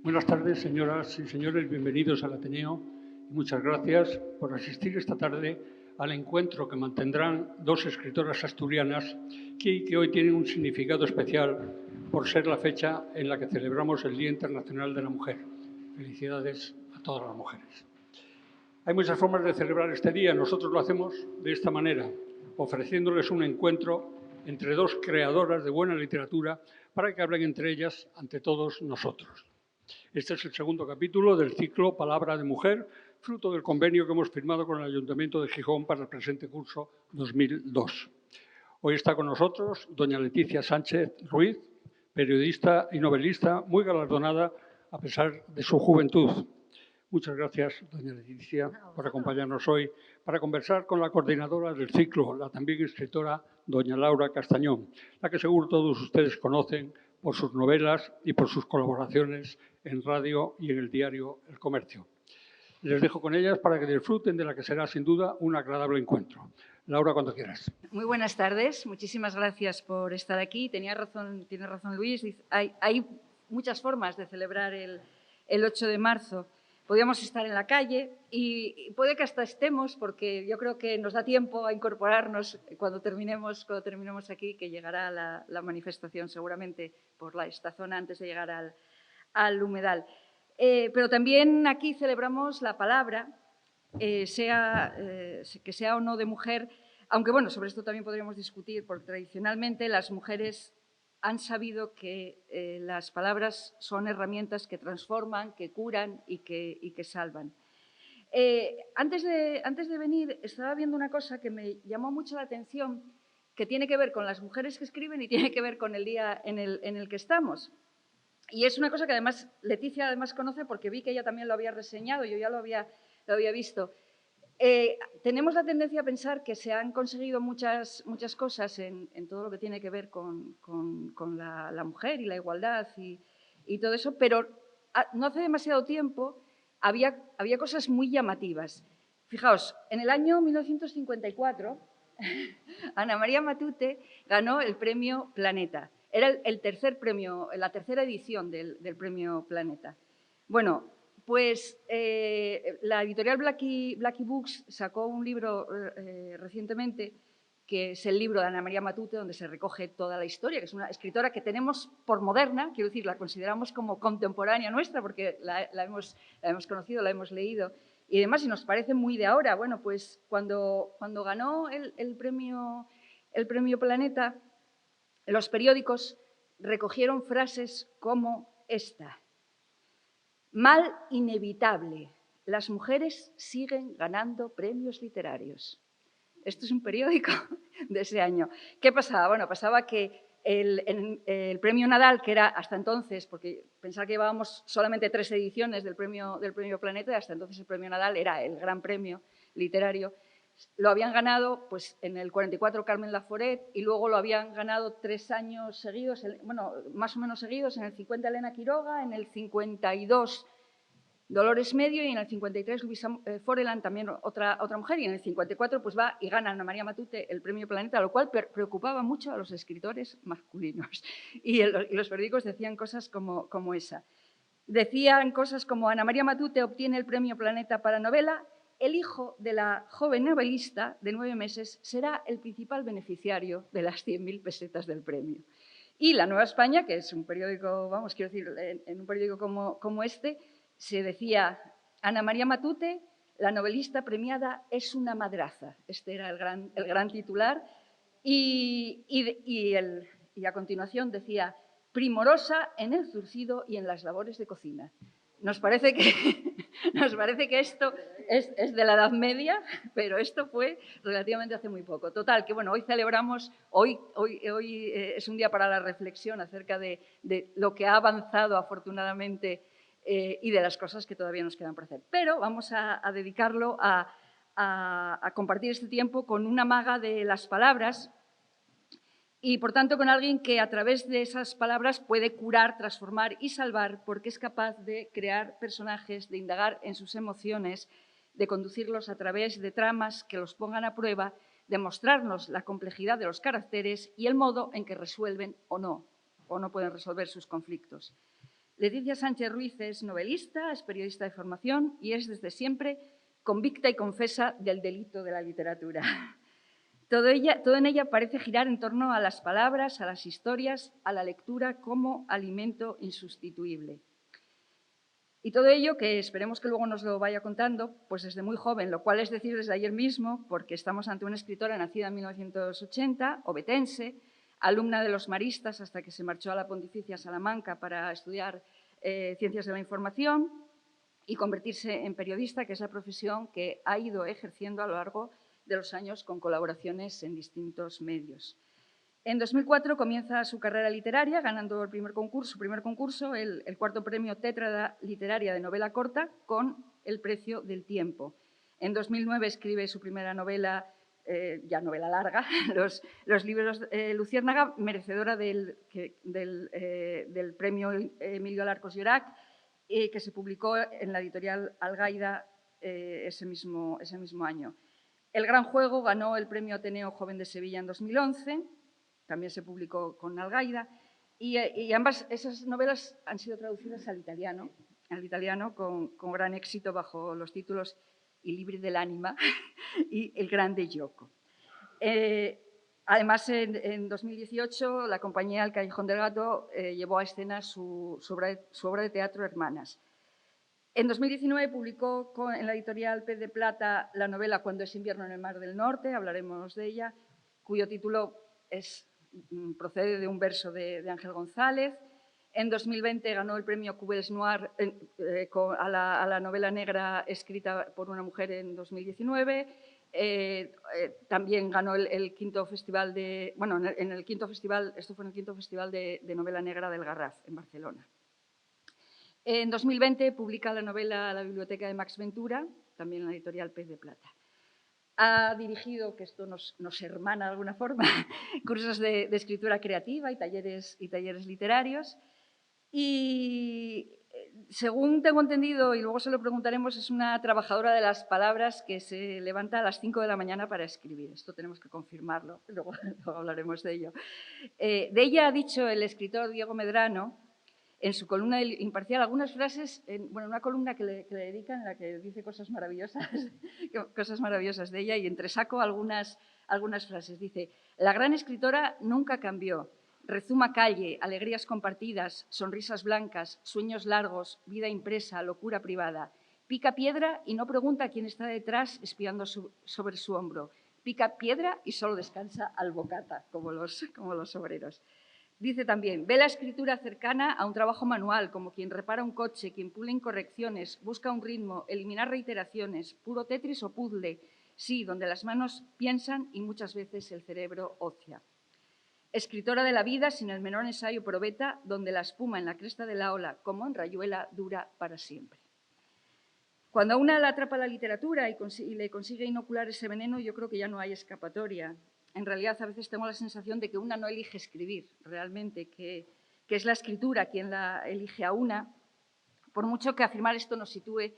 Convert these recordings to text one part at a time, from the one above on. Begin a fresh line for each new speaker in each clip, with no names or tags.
Buenas tardes, señoras y señores, bienvenidos al Ateneo y muchas gracias por asistir esta tarde al encuentro que mantendrán dos escritoras asturianas que hoy tienen un significado especial por ser la fecha en la que celebramos el Día Internacional de la Mujer. Felicidades a todas las mujeres. Hay muchas formas de celebrar este día. Nosotros lo hacemos de esta manera, ofreciéndoles un encuentro entre dos creadoras de buena literatura para que hablen entre ellas ante todos nosotros. Este es el segundo capítulo del ciclo Palabra de Mujer, fruto del convenio que hemos firmado con el Ayuntamiento de Gijón para el presente curso 2002. Hoy está con nosotros doña Leticia Sánchez Ruiz, periodista y novelista muy galardonada a pesar de su juventud. Muchas gracias, doña Leticia, por acompañarnos hoy para conversar con la coordinadora del ciclo, la también escritora doña Laura Castañón, la que seguro todos ustedes conocen por sus novelas y por sus colaboraciones en radio y en el diario El Comercio. Les dejo con ellas para que disfruten de la que será sin duda un agradable encuentro. Laura, cuando quieras.
Muy buenas tardes, muchísimas gracias por estar aquí. Tiene razón Luis, hay muchas formas de celebrar el 8 de marzo. Podríamos estar en la calle y puede que hasta estemos, porque yo creo que nos da tiempo a incorporarnos cuando terminemos aquí, que llegará la manifestación seguramente por esta zona antes de llegar al humedal. Pero también aquí celebramos la palabra, que sea o no de mujer, aunque bueno, sobre esto también podríamos discutir, porque tradicionalmente las mujeres han sabido que las palabras son herramientas que transforman, que curan y que salvan. Antes de venir estaba viendo una cosa que me llamó mucho la atención, que tiene que ver con las mujeres que escriben y tiene que ver con el día en el que estamos. Y es una cosa que además Leticia conoce porque vi que ella también lo había reseñado, yo ya lo había visto. Tenemos la tendencia a pensar que se han conseguido muchas cosas en todo lo que tiene que ver con la mujer y la igualdad y todo eso, pero no hace demasiado tiempo había cosas muy llamativas. Fijaos, en el año 1954, Ana María Matute ganó el premio Planeta. Era el tercer premio, la tercera edición del premio Planeta. Bueno, pues la editorial Blackie Books sacó un libro recientemente, que es el libro de Ana María Matute, donde se recoge toda la historia, que es una escritora que tenemos por moderna, quiero decir, la consideramos como contemporánea nuestra, porque la hemos conocido, la hemos leído, y además, y nos parece muy de ahora. Bueno, pues cuando ganó el premio Planeta, los periódicos recogieron frases como esta: mal inevitable, las mujeres siguen ganando premios literarios. Esto es un periódico de ese año. ¿Qué pasaba? Bueno, pasaba que el premio Nadal, que era hasta entonces, porque pensar que llevábamos solamente 3 ediciones del premio Planeta, y hasta entonces el premio Nadal era el gran premio literario, lo habían ganado pues, en el 44 Carmen Laforet y luego lo habían ganado 3 años seguidos, bueno, más o menos seguidos, en el 50 Elena Quiroga, en el 52 Dolores Medio y en el 53 Luisa Foreland, también otra mujer, y en el 54 pues va y gana Ana María Matute el premio Planeta, lo cual preocupaba mucho a los escritores masculinos. Y los periódicos decían cosas como esa. Decían cosas como: Ana María Matute obtiene el premio Planeta para novela, el hijo de la joven novelista de 9 meses será el principal beneficiario de las 100.000 pesetas del premio. Y La Nueva España, que es un periódico, vamos, quiero decir, en un periódico como este, se decía: Ana María Matute, la novelista premiada, es una madraza. Este era el gran titular. Y a continuación decía: primorosa en el zurcido y en las labores de cocina. Nos parece que esto es de la Edad Media, pero esto fue relativamente hace muy poco. Total, que bueno, hoy celebramos, hoy es un día para la reflexión acerca de lo que ha avanzado afortunadamente y de las cosas que todavía nos quedan por hacer. Pero vamos a dedicarlo a compartir este tiempo con una maga de las palabras y, por tanto, con alguien que a través de esas palabras puede curar, transformar y salvar, porque es capaz de crear personajes, de indagar en sus emociones, de conducirlos a través de tramas que los pongan a prueba, de mostrarnos la complejidad de los caracteres y el modo en que resuelven o no pueden resolver sus conflictos. Leticia Sánchez Ruiz es novelista, es periodista de formación y es desde siempre convicta y confesa del delito de la literatura. Todo en ella parece girar en torno a las palabras, a las historias, a la lectura como alimento insustituible. Y todo ello, que esperemos que luego nos lo vaya contando, pues desde muy joven, lo cual es decir desde ayer mismo, porque estamos ante una escritora nacida en 1980, obetense, alumna de los maristas hasta que se marchó a la Pontificia Salamanca para estudiar Ciencias de la Información y convertirse en periodista, que es la profesión que ha ido ejerciendo a lo largo de los años con colaboraciones en distintos medios. En 2004 comienza su carrera literaria ganando su primer concurso, el cuarto premio Tétrada Literaria de novela corta con El precio del tiempo. En 2009 escribe su primera novela, ya novela larga, Los libros Luciérnaga, merecedora del premio Emilio Alarcos Llorac, que se publicó en la editorial Algaida ese mismo año. El Gran Juego ganó el premio Ateneo Joven de Sevilla en 2011, también se publicó con Algaida, y ambas esas novelas han sido traducidas al italiano con gran éxito bajo los títulos Il libri dell'anima y El grande gioco. Además, en 2018, la compañía El Callejón del Gato llevó a escena su obra de teatro Hermanas. En 2019 publicó en la editorial Pez de Plata la novela Cuando es invierno en el Mar del Norte, hablaremos de ella, cuyo título procede de un verso de Ángel González. En 2020 ganó el premio Cubels Noir a la novela negra escrita por una mujer en 2019. También ganó el quinto festival en el quinto festival, esto fue en el quinto festival de novela negra del Garraf, en Barcelona. En 2020 publica la novela La biblioteca de Max Ventura, también en la editorial Pez de Plata. Ha dirigido, que esto nos hermana de alguna forma, cursos de escritura creativa y talleres literarios. Y según tengo entendido, y luego se lo preguntaremos, es una trabajadora de las palabras que se levanta a las 5 de la mañana para escribir. Esto tenemos que confirmarlo, luego hablaremos de ello. De ella ha dicho el escritor Diego Medrano, en su columna Imparcial, algunas frases, una columna que le dedican en la que dice cosas maravillosas de ella, y entresaco algunas frases. Dice: la gran escritora nunca cambió. Rezuma calle, alegrías compartidas, sonrisas blancas, sueños largos, vida impresa, locura privada. Pica piedra y no pregunta quién está detrás espiando sobre su hombro. Pica piedra y solo descansa al bocata, como los obreros. Dice también: ve la escritura cercana a un trabajo manual, como quien repara un coche, quien pule incorrecciones, busca un ritmo, eliminar reiteraciones, puro Tetris o puzzle, sí, donde las manos piensan y muchas veces el cerebro ocia. Escritora de la vida sin el menor ensayo probeta, donde la espuma en la cresta de la ola, como en rayuela, dura para siempre. Cuando a una la atrapa la literatura y le consigue inocular ese veneno, yo creo que ya no hay escapatoria. En realidad, a veces tengo la sensación de que una no elige escribir realmente, que es la escritura quien la elige a una, por mucho que afirmar esto nos sitúe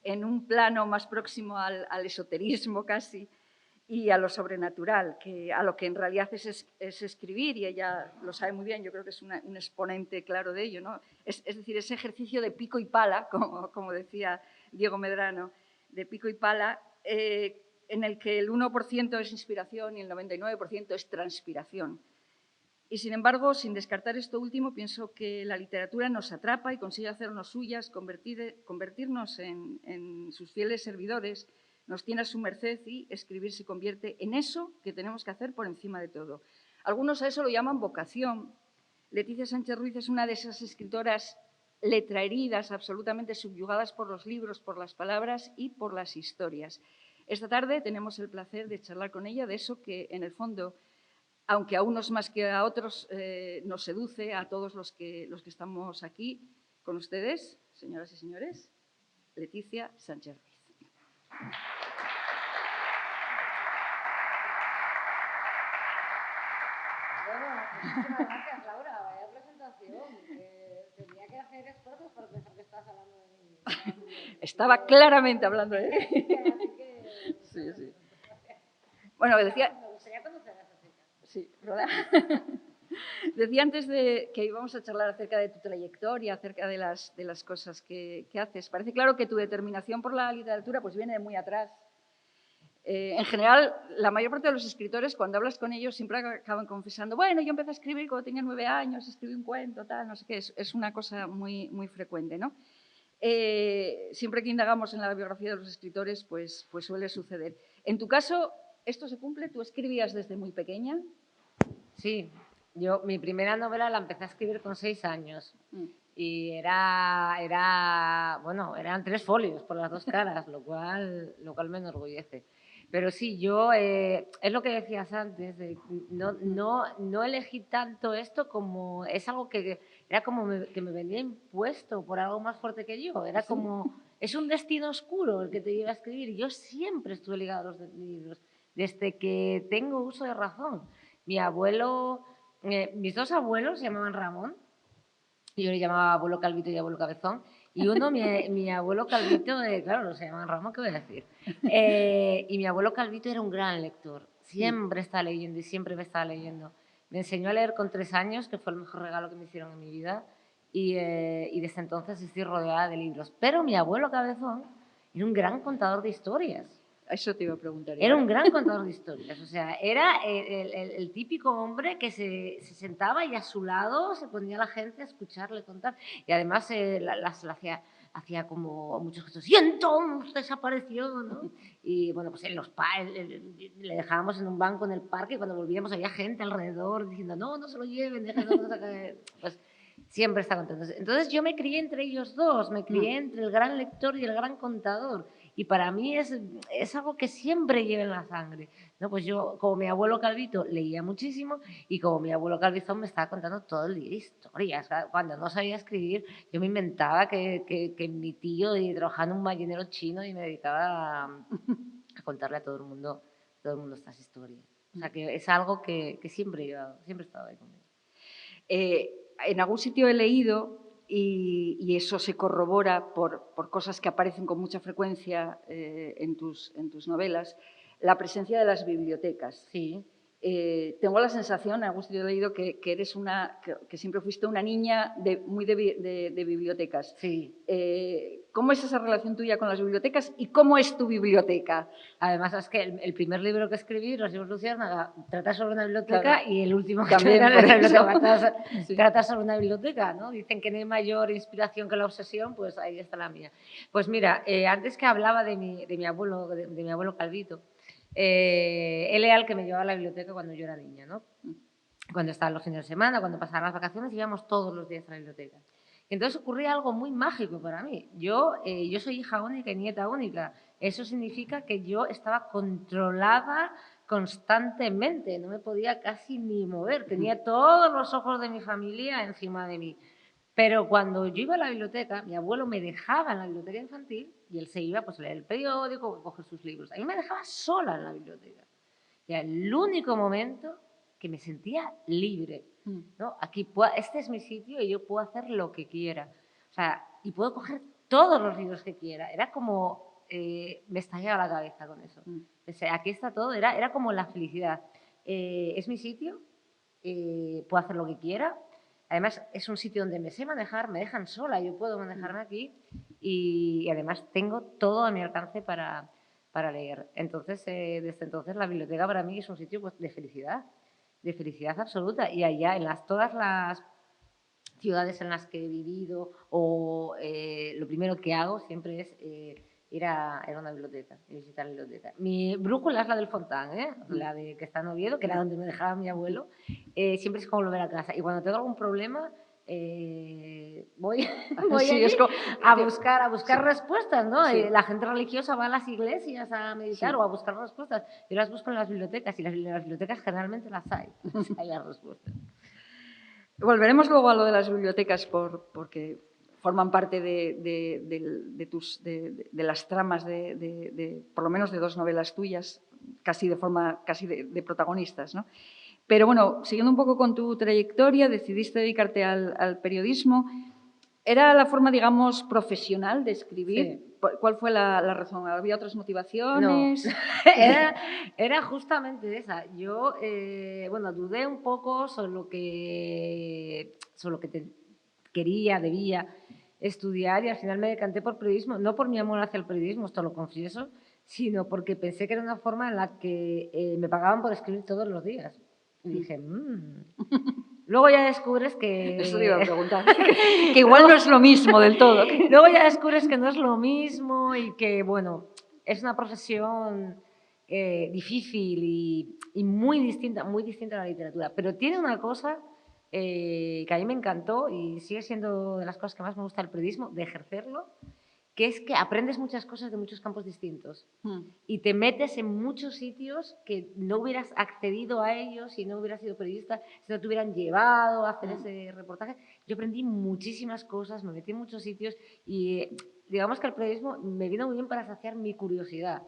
en un plano más próximo al esoterismo casi y a lo sobrenatural, a lo que en realidad es escribir, y ella lo sabe muy bien, yo creo que es un exponente claro de ello, ¿no? Es decir, ese ejercicio de pico y pala, como decía Diego Medrano, de pico y pala, en el que el 1% es inspiración y el 99% es transpiración. Y, sin embargo, sin descartar esto último, pienso que la literatura nos atrapa y consigue hacernos suyas, convertirnos en sus fieles servidores, nos tiene a su merced y escribir se convierte en eso que tenemos que hacer por encima de todo. Algunos a eso lo llaman vocación. Leticia Sánchez Ruiz es una de esas escritoras letraheridas, absolutamente subyugadas por los libros, por las palabras y por las historias. Esta tarde tenemos el placer de charlar con ella de eso que, en el fondo, aunque a unos más que a otros, nos seduce a todos los que estamos aquí con ustedes, señoras y señores, Leticia Sánchez Ruiz.
Bueno, muchísimas gracias, Laura. Vaya presentación. Tenía que hacer esfuerzos para pensar que estás hablando de mí.
Estaba claramente hablando de mí. Sí, sí. Bueno, decía...
Me gustaría conocer a esa chica.
Sí, ¿verdad? Decía antes de que íbamos a charlar acerca de tu trayectoria, acerca de las cosas que haces. Parece claro que tu determinación por la literatura pues viene de muy atrás. En general, la mayor parte de los escritores, cuando hablas con ellos, siempre acaban confesando, bueno, yo empecé a escribir cuando tenía 9 años, escribí un cuento, tal, no sé qué. Es una cosa muy, muy frecuente, ¿no? Siempre que indagamos en la biografía de los escritores, pues suele suceder. En tu caso, ¿esto se cumple? ¿Tú escribías desde muy pequeña?
Sí, mi primera novela la empecé a escribir con 6 años.
Mm.
Y bueno, eran 3 folios por las 2 caras, lo cual me enorgullece. Pero sí, es lo que decías antes, no elegí tanto esto como, es algo que era como que me venía impuesto por algo más fuerte que yo, era como, es un destino oscuro el que te lleva a escribir, y yo siempre estuve ligada a los libros, desde que tengo uso de razón. Mis 2 abuelos se llamaban Ramón, y yo le llamaba abuelo Calvito y abuelo Cabezón. Y uno, mi abuelo Calvito, claro, no se llama Ramón, ¿qué voy a decir? Y mi abuelo Calvito era un gran lector. Siempre está leyendo y siempre me estaba leyendo. Me enseñó a leer con 3 años, que fue el mejor regalo que me hicieron en mi vida. Y desde entonces estoy rodeada de libros. Pero mi abuelo Cabezón era un gran contador de historias.
Eso te iba a preguntar.
Era un gran contador de historias, o sea, era el típico hombre que se sentaba y a su lado se ponía la gente a escucharle contar. Y además hacía como muchos gestos. Y entonces apareció, ¿no? Y bueno, pues le dejábamos en un banco en el parque y cuando volvíamos había gente alrededor diciendo, no se lo lleven, déjenlo caer. Pues siempre está contento. Entonces yo me crié entre ellos dos, me crié entre el gran lector y el gran contador. Y para mí es algo que siempre lleva en la sangre, ¿no? Pues yo, como mi abuelo Calvito, leía muchísimo y como mi abuelo Calvizón me estaba contando todo el día historias. Cuando no sabía escribir, yo me inventaba que mi tío trabajaba en un ballenero chino y me dedicaba a contarle a todo el mundo estas historias. O sea, que es algo que siempre he llevado, siempre he estado ahí conmigo.
En algún sitio he leído, y eso se corrobora por cosas que aparecen con mucha frecuencia en tus novelas, la presencia de las bibliotecas.
Sí.
Tengo la sensación, en algún sitio he leído, que eres que siempre fuiste una niña muy de bibliotecas.
Sí.
¿Cómo es esa relación tuya con las bibliotecas y cómo es tu biblioteca?
Además, es que el primer libro que escribí, Los libros Luciérnaga, trata sobre una biblioteca, claro. Y el último que trata sobre una biblioteca, ¿no? Dicen que no hay mayor inspiración que la obsesión, pues ahí está la mía. Pues mira, antes que hablaba de mi abuelo Calvito, él era el que me llevaba a la biblioteca cuando yo era niña, ¿no? Cuando estaban los fines de semana, cuando pasaban las vacaciones, íbamos todos los días a la biblioteca. Y entonces ocurría algo muy mágico para mí. Yo soy hija única y nieta única. Eso significa que yo estaba controlada constantemente, no me podía casi ni mover. Tenía todos los ojos de mi familia encima de mí. Pero cuando yo iba a la biblioteca, mi abuelo me dejaba en la biblioteca infantil y él se iba pues, a leer el periódico, a coger sus libros. A mí me dejaba sola en la biblioteca. Y era el único momento que me sentía libre, ¿no? Aquí este es mi sitio y yo puedo hacer lo que quiera. O sea, y puedo coger todos los libros que quiera. Era como, me estallaba la cabeza con eso. O sea, aquí está todo, era como la felicidad. Es mi sitio, puedo hacer lo que quiera. Además, es un sitio donde me sé manejar, me dejan sola, yo puedo manejarme aquí y además tengo todo a mi alcance para leer. Entonces, desde entonces, la biblioteca para mí es un sitio pues, de felicidad absoluta. Y allá, en todas las ciudades en las que he vivido, lo primero que hago siempre es ir a una biblioteca y visitar la biblioteca. Mi brújula es la del Fontán, la de que está en Oviedo, que era donde me dejaba mi abuelo. Siempre es como volver a casa. Y cuando tengo algún problema, voy sí, a buscar respuestas, ¿no? Sí. La gente religiosa va a las iglesias a meditar sí. O a buscar respuestas. Yo las busco en las bibliotecas y las bibliotecas generalmente las hay las respuestas.
Volveremos luego a lo de las bibliotecas porque forman parte de las tramas por lo menos de 2 novelas tuyas, casi de protagonistas, ¿no? Pero bueno, siguiendo un poco con tu trayectoria, decidiste dedicarte al periodismo. ¿Era la forma, digamos, profesional de escribir?
Sí.
¿Cuál fue la razón? ¿Había otras
No,
motivaciones?
era justamente esa. Yo, bueno, dudé un poco sobre lo que quería, debía estudiar y al final me decanté por periodismo, no por mi amor hacia el periodismo, esto lo confieso, sino porque pensé que era una forma en la que me pagaban por escribir todos los días. Y dije, Luego ya descubres que...
Eso te iba a preguntar. Que igual no es lo mismo del todo.
Luego ya descubres que no es lo mismo y que, bueno, es una profesión difícil y muy distinta a la literatura. Pero tiene una cosa que a mí me encantó y sigue siendo de las cosas que más me gusta del periodismo, de ejercerlo, que es que aprendes muchas cosas de muchos campos distintos y te metes en muchos sitios que no hubieras accedido a ellos si no hubieras sido periodista, si no te hubieran llevado a hacer ese reportaje. Yo aprendí muchísimas cosas, me metí en muchos sitios y digamos que el periodismo me vino muy bien para saciar mi curiosidad.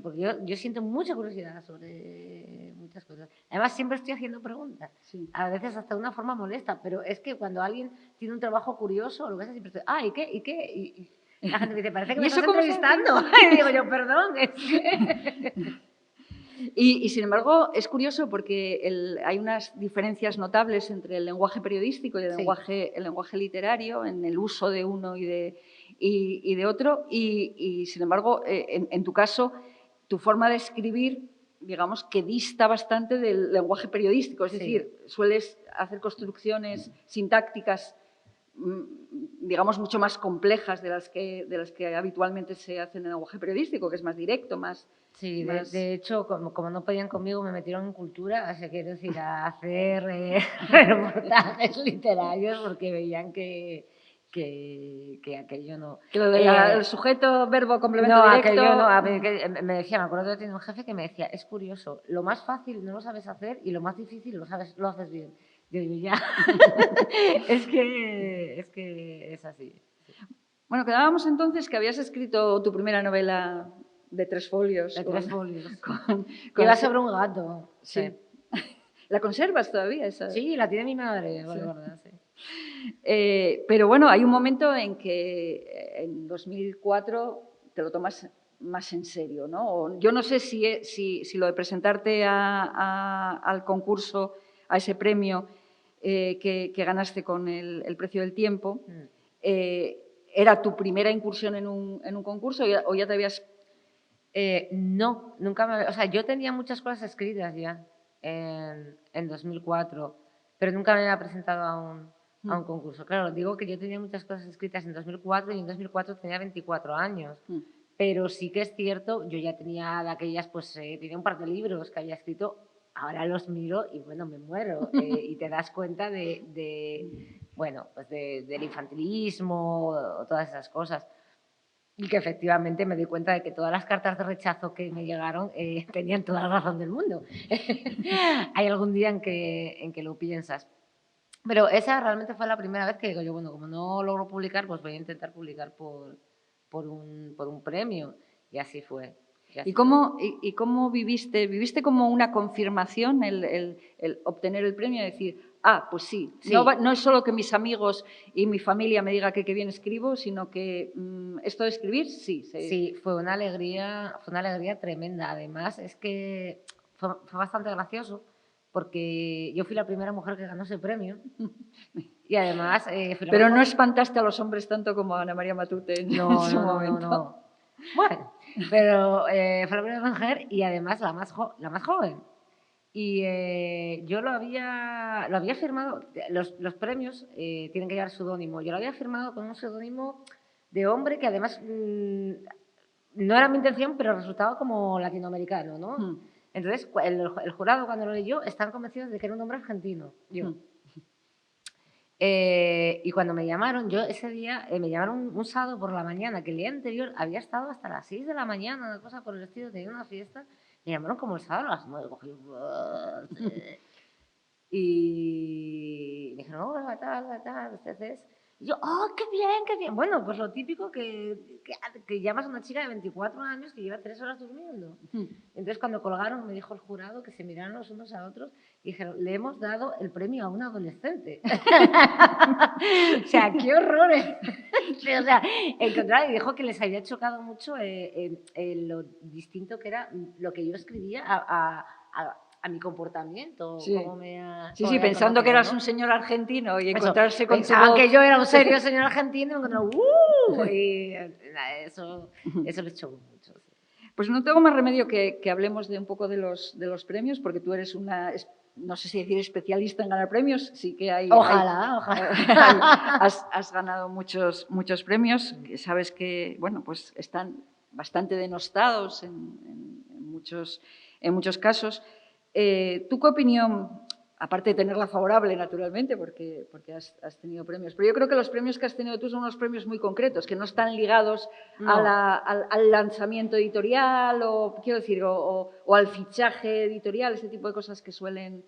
Porque yo siento mucha curiosidad sobre muchas cosas. Además, siempre estoy haciendo preguntas, a veces hasta de una forma molesta, pero es que cuando alguien tiene un trabajo curioso, lo que hace siempre estoy, ¿y qué? ¿Y qué? Y la gente me dice, parece que me estás entrevistando. Y digo yo, perdón.
Y sin embargo, es curioso porque hay unas diferencias notables entre el lenguaje periodístico y el lenguaje literario, en el uso de uno y de otro. Y sin embargo, en tu caso, tu forma de escribir, digamos, que dista bastante del lenguaje periodístico. Es decir, sueles hacer construcciones sintácticas, digamos, mucho más complejas de las que habitualmente se hacen en el lenguaje periodístico, que es más directo, más...
Sí, de hecho, como no podían conmigo, me metieron en cultura, o sea, quiero decir, a hacer reportajes literarios porque veían que aquello no...
Que el sujeto, verbo, complemento
no,
directo...
aquello no, me decía, me acuerdo que tenía un jefe que me decía, es curioso, lo más fácil no lo sabes hacer y lo más difícil lo haces bien. Yo digo, ya, es que es así.
Bueno, quedábamos entonces que habías escrito tu primera novela de 3 folios.
De 3 folios. Que iba sobre un gato.
Sí. ¿La conservas todavía esa?
Sí, la tiene mi madre, la verdad, sí.
Pero bueno, hay un momento en que en 2004 te lo tomas más en serio, ¿no? Yo no sé si lo de presentarte al concurso, a ese premio que ganaste con el precio del tiempo, ¿era tu primera incursión en un concurso o ya te habías...?
No, nunca me... O sea, yo tenía muchas cosas escritas ya en 2004, pero nunca me había presentado a un concurso. Claro, digo que yo tenía muchas cosas escritas en 2004 y en 2004 tenía 24 años. Pero sí que es cierto, yo ya tenía de aquellas, pues tenía un par de libros que había escrito, ahora los miro y bueno, me muero. Y te das cuenta bueno, pues del infantilismo, todas esas cosas. Y que efectivamente me di cuenta de que todas las cartas de rechazo que me llegaron tenían toda la razón del mundo. Hay algún día en que lo piensas. Pero esa realmente fue la primera vez que digo yo, bueno, como no logro publicar, pues voy a intentar publicar por un premio. Y así fue.
¿Y cómo viviste? ¿Viviste como una confirmación el obtener el premio? Decir, pues sí. No es solo que mis amigos y mi familia me digan que qué bien escribo, sino que esto de escribir, sí.
Sí, fue una alegría tremenda. Además, es que fue bastante gracioso porque yo fui la primera mujer que ganó ese premio y además...
Pero no espantaste a los hombres tanto como a Ana María Matute en su momento.
No. Bueno, pero fue la primera mujer y además la más joven. Y yo lo había firmado, los premios tienen que llevar seudónimo. Yo lo había firmado con un seudónimo de hombre que además no era mi intención, pero resultaba como latinoamericano, ¿no? Entonces, el jurado cuando lo leyó estaban convencidos de que era un hombre argentino, yo. Y cuando me llamaron, yo ese día me llamaron un sábado por la mañana, que el día anterior había estado hasta las 6 de la mañana, una cosa por el estilo, tenía una fiesta, me llamaron como el sábado a las 9, cogí, y me dijeron, tal, usted es... Y yo, ¡oh, qué bien, qué bien! Bueno, pues lo típico que llamas a una chica de 24 años que lleva 3 horas durmiendo. Entonces, cuando colgaron, me dijo el jurado que se miraron los unos a otros y dijeron, le hemos dado el premio a un adolescente. O sea, qué horrores. O sea, encontraron y dijo que les había chocado mucho lo distinto que era lo que yo escribía a mi comportamiento.
Sí,
sí,
pensando que eras un señor argentino y encontrarse con tu
voz. Que yo era un serio señor argentino, y eso les chocó mucho. Sí.
Pues no tengo más remedio que hablemos de un poco de los premios, porque tú eres una, no sé si decir especialista en ganar premios, sí que hay...
Ojalá.
Has ganado muchos premios, que sabes que, bueno, pues están bastante denostados en muchos casos. ¿Tú qué opinión, aparte de tenerla favorable, naturalmente, porque has tenido premios, pero yo creo que los premios que has tenido tú son unos premios muy concretos, que no están ligados al lanzamiento editorial o, quiero decir, o al fichaje editorial, ese tipo de cosas que suelen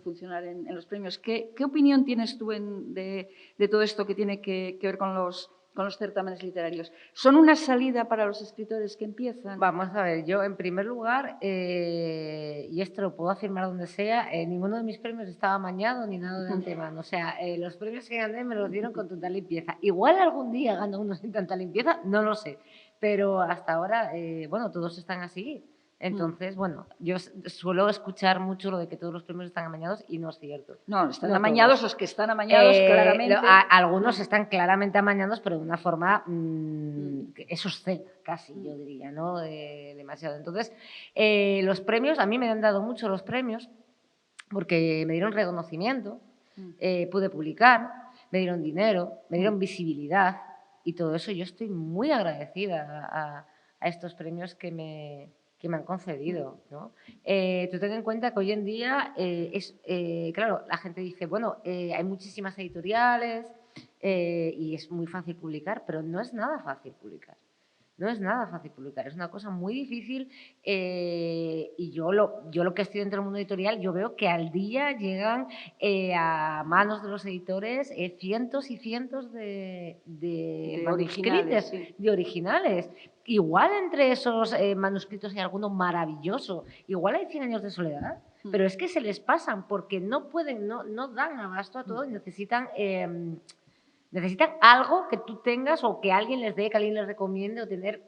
funcionar en los premios? ¿Qué opinión tienes tú de todo esto que tiene que ver con los certámenes literarios? ¿Son una salida para los escritores que empiezan?
Vamos a ver, yo en primer lugar, y esto lo puedo afirmar donde sea, ninguno de mis premios estaba amañado ni nada de antemano. O sea, los premios que gané me los dieron con total limpieza. Igual algún día gano uno sin tanta limpieza, no lo sé. Pero hasta ahora, bueno, todos están así. Entonces, bueno, yo suelo escuchar mucho lo de que todos los premios están amañados y no es cierto.
No, están amañados los que están amañados claramente.
Algunos están claramente amañados, pero de una forma, es obscena casi, yo diría, ¿no? Demasiado. Entonces, los premios, a mí me han dado mucho los premios porque me dieron reconocimiento, pude publicar, me dieron dinero, me dieron visibilidad y todo eso. Yo estoy muy agradecida a estos premios que me han concedido, ¿no? Tú ten en cuenta que hoy en día claro, la gente dice, bueno, hay muchísimas editoriales y es muy fácil publicar, pero no es nada fácil publicar. No es nada fácil publicar, es una cosa muy difícil y yo lo que estoy dentro del mundo editorial, yo veo que al día llegan a manos de los editores cientos y cientos de
originales,
de originales. Igual entre esos manuscritos hay alguno maravilloso, igual hay 100 años de soledad, pero es que se les pasan porque no pueden, no dan abasto a todo y necesitan algo que tú tengas o que alguien les dé, que alguien les recomiende o tener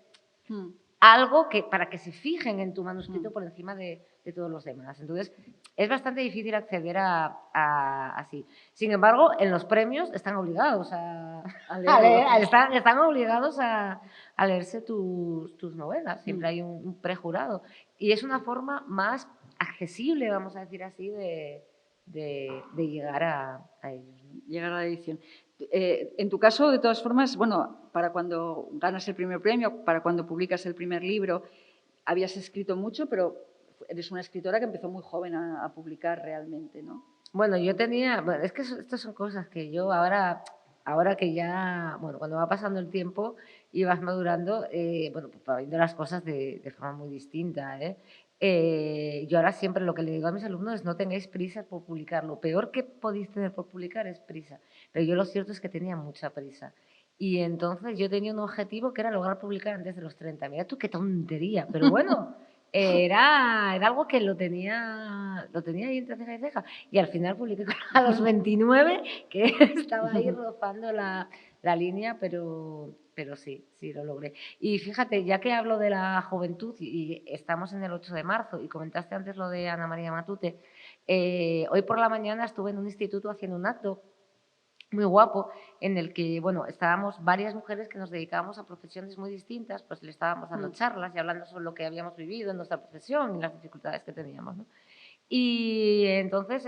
algo para que se fijen en tu manuscrito por encima de todos los demás. Entonces, es bastante difícil acceder a así. Sin embargo, en los premios están obligados están obligados a leerse tus novelas. Siempre hay un prejurado. Y es una forma más accesible, vamos a decir así, de llegar a ellos, ¿no?
Llegar a la edición. En tu caso, de todas formas, bueno, para cuando ganas el primer premio, para cuando publicas el primer libro, habías escrito mucho, pero eres una escritora que empezó muy joven a publicar realmente, ¿no?
Bueno, es que estas son cosas que yo ahora que ya, bueno, cuando va pasando el tiempo y vas madurando, bueno, pues va viendo las cosas de forma muy distinta, yo ahora siempre lo que le digo a mis alumnos es no tengáis prisa por publicar. Lo peor que podéis tener por publicar es prisa. Pero yo lo cierto es que tenía mucha prisa. Y entonces yo tenía un objetivo que era lograr publicar antes de los 30. Mira tú qué tontería, pero bueno, era algo que lo tenía ahí entre ceja y ceja. Y al final publiqué a los 29, que estaba ahí rozando la línea, pero sí, lo logré. Y fíjate, ya que hablo de la juventud y estamos en el 8 de marzo y comentaste antes lo de Ana María Matute, hoy por la mañana estuve en un instituto haciendo un acto muy guapo en el que, bueno, estábamos varias mujeres que nos dedicábamos a profesiones muy distintas, pues le estábamos dando charlas y hablando sobre lo que habíamos vivido en nuestra profesión y las dificultades que teníamos, ¿no? Y entonces,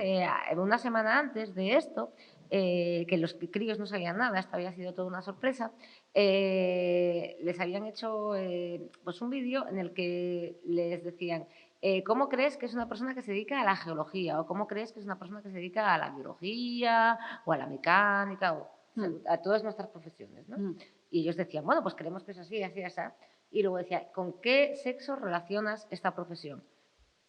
una semana antes de esto, que los críos no sabían nada, esto había sido toda una sorpresa, les habían hecho pues un vídeo en el que les decían ¿cómo crees que es una persona que se dedica a la geología? ¿O cómo crees que es una persona que se dedica a la biología o a la mecánica o a todas nuestras profesiones, ¿no? Y ellos decían, bueno, pues creemos que es así, así, así. Y luego decía, ¿con qué sexo relacionas esta profesión?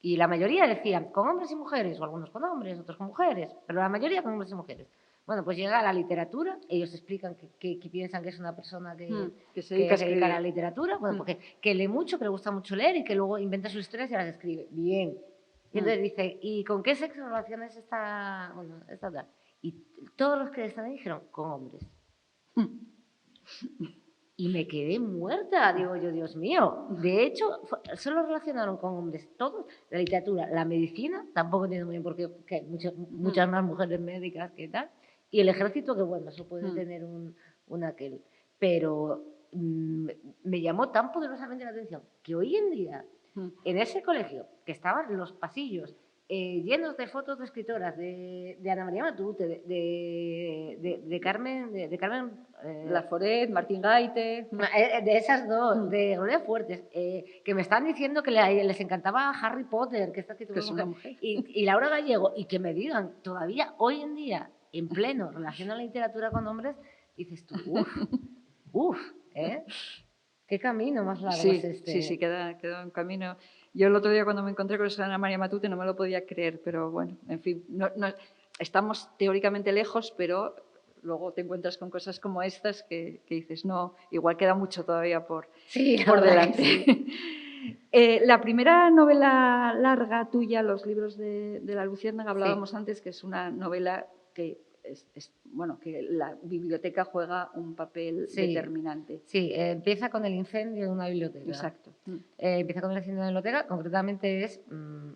Y la mayoría decían, con hombres y mujeres, o algunos con hombres, otros con mujeres, pero la mayoría con hombres y mujeres. Bueno, pues llega a la literatura, ellos explican que piensan que es una persona que
se dedica
a la literatura, bueno, porque que lee mucho, que le gusta mucho leer y que luego inventa sus historias y las escribe. Bien. Y entonces dice, ¿y con qué sexo relaciones esta tal? Y todos los que están ahí dijeron, con hombres. Y me quedé muerta, digo yo, Dios mío. De hecho, solo relacionaron con hombres todos, la literatura, la medicina, tampoco entiendo muy bien por qué, que hay muchas más mujeres médicas que tal, y el ejército, que bueno, eso puede tener un aquel. Pero me llamó tan poderosamente la atención que hoy en día, en ese colegio, que estaban los pasillos llenos de fotos de escritoras, de Ana María Matute, de Carmen
Laforet, Martín Gaite,
de esas dos, de Gloria Fuertes, que me están diciendo que les encantaba Harry Potter, que está escrito por una mujer, y Laura Gallego, y que me digan todavía hoy en día, en pleno, relaciona la literatura con hombres, dices tú, qué camino más largo es este.
Sí, quedó un camino. Yo el otro día cuando me encontré con Ana María Matute no me lo podía creer, pero bueno, en fin, no, estamos teóricamente lejos, pero luego te encuentras con cosas como estas que dices, no, igual queda mucho todavía por delante. Sí. La primera novela larga tuya, Los libros de la Luciérnaga, hablábamos antes, que es una novela que bueno, que la biblioteca juega un papel determinante.
Sí, empieza con el incendio de una biblioteca.
Exacto.
Empieza con el incendio de una biblioteca, concretamente es,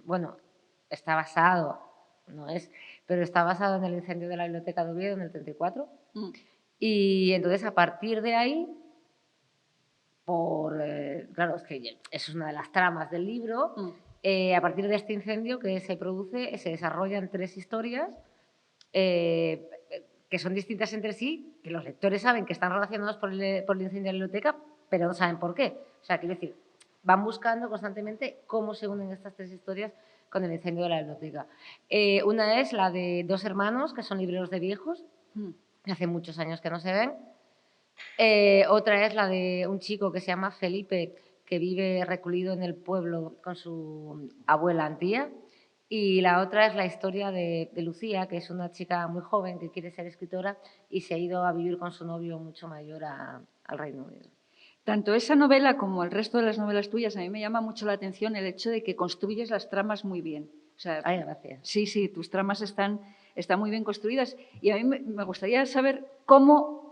bueno, está basado, no es, pero está basado en el incendio de la biblioteca de Oviedo en el 34. Y entonces a partir de ahí, claro, es que eso es una de las tramas del libro, a partir de este incendio que se produce, se desarrollan 3 historias que son distintas entre sí, que los lectores saben que están relacionados por el incendio de la biblioteca, pero no saben por qué. O sea, quiero decir, van buscando constantemente cómo se unen estas 3 historias con el incendio de la biblioteca. Una es la de 2 hermanos, que son libreros de viejos, que hace muchos años que no se ven. Otra es la de un chico que se llama Felipe, que vive recluido en el pueblo con su abuela Antía. Y la otra es la historia de Lucía, que es una chica muy joven que quiere ser escritora y se ha ido a vivir con su novio mucho mayor al Reino Unido.
Tanto esa novela como el resto de las novelas tuyas, a mí me llama mucho la atención el hecho de que construyes las tramas muy bien. O sea,
ay, gracias.
Sí, tus tramas están muy bien construidas y a mí me gustaría saber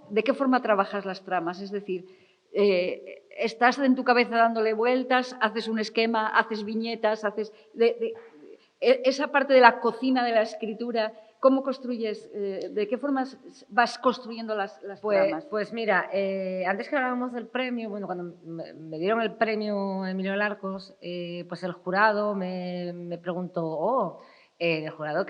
de qué forma trabajas las tramas. Es decir, estás en tu cabeza dándole vueltas, haces un esquema, haces viñetas, haces... esa parte de la cocina de la escritura, ¿cómo construyes? ¿De qué formas vas construyendo las tramas?
Pues mira, antes que hablábamos del premio, bueno, cuando me dieron el premio Emilio Larcos, pues el jurado me preguntó, el jurado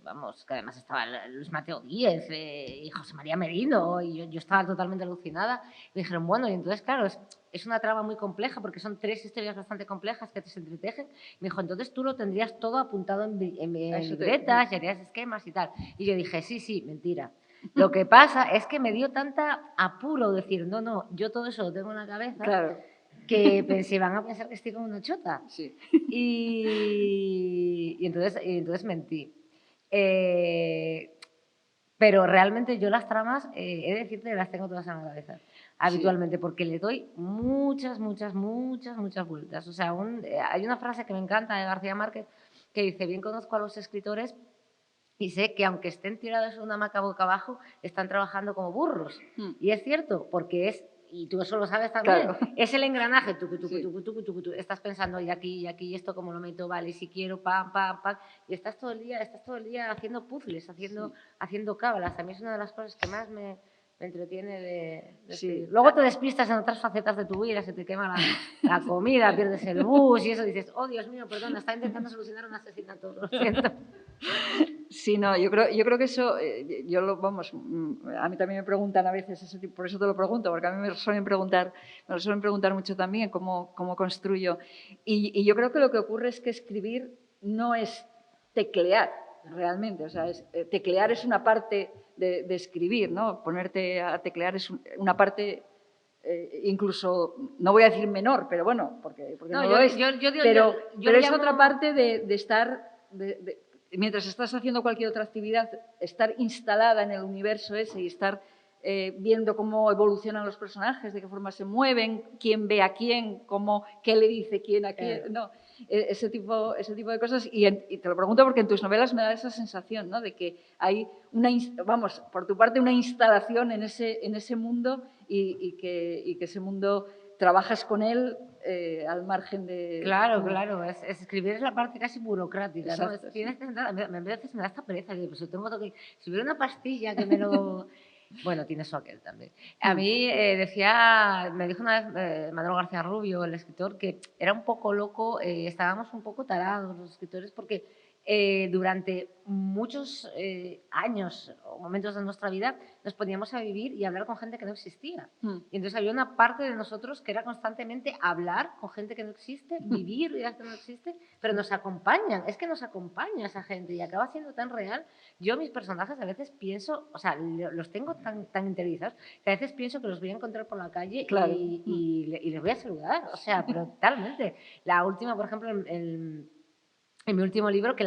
vamos, que además estaba Luis Mateo Díez y José María Merino, y yo estaba totalmente alucinada. Me dijeron, bueno, y entonces, claro, es una trama muy compleja porque son 3 historias bastante complejas que se entretejen. Me dijo, entonces tú lo tendrías todo apuntado en libretas, y harías esquemas y tal. Y yo dije, sí, mentira. Lo que pasa es que me dio tanta apuro decir, no, yo todo eso lo tengo en la cabeza.
Claro.
Que pensé, van a pensar que estoy como una chota.
Sí.
Y entonces mentí. Pero realmente yo las tramas, he de decirte que las tengo todas en la cabeza, habitualmente, porque le doy muchas vueltas. O sea, hay una frase que me encanta de García Márquez que dice, bien conozco a los escritores y sé que aunque estén tirados en una hamaca boca abajo, están trabajando como burros. Y es cierto, porque y tú eso lo sabes también, claro. Es el engranaje, estás pensando y aquí, y esto como lo meto, vale, y si quiero, pam, y estás todo el día haciendo puzzles, haciendo cábalas. A mí es una de las cosas que más me entretiene de escribir. Luego te despistas en otras facetas de tu vida, se te quema la comida, pierdes el bus y eso, dices, oh Dios mío, perdona, está intentando solucionar un asesinato, lo siento.
Sí, no, yo creo que eso, vamos, a mí también me preguntan a veces ese tipo, por eso te lo pregunto, porque a mí me lo suelen preguntar mucho también cómo construyo. Y yo creo que lo que ocurre es que escribir no es teclear realmente, o sea, teclear es una parte de escribir, ¿no? Ponerte a teclear es una parte incluso, no voy a decir menor, pero bueno, porque no lo es, pero es otra parte de estar... mientras estás haciendo cualquier otra actividad, estar instalada en el universo ese y estar viendo cómo evolucionan los personajes, de qué forma se mueven, quién ve a quién, qué le dice quién a quién, no, ese tipo de cosas. Y te lo pregunto porque en tus novelas me da esa sensación, ¿no?, de que hay vamos, por tu parte, una instalación en ese mundo y que ese mundo trabajas con él al margen de...
Claro, claro, escribir es la parte casi burocrática, ¿no?
Exacto,
Tienes que sentar, a veces me da esta pereza, digo, pues si hubiera una pastilla que me lo... Bueno, tiene su aquel también. A mí me dijo una vez Manuel García Rubio, el escritor, que era un poco loco, estábamos un poco tarados los escritores porque durante muchos años o momentos de nuestra vida nos poníamos a vivir y a hablar con gente que no existía. Y entonces había una parte de nosotros que era constantemente hablar con gente que no existe, vivir vida que no existe, pero nos acompañan, es que nos acompaña esa gente y acaba siendo tan real. Yo mis personajes a veces pienso, o sea, los tengo tan interiorizados que a veces pienso que los voy a encontrar por la calle y les voy a saludar, o sea, pero totalmente. La última, por ejemplo, en mi último libro, que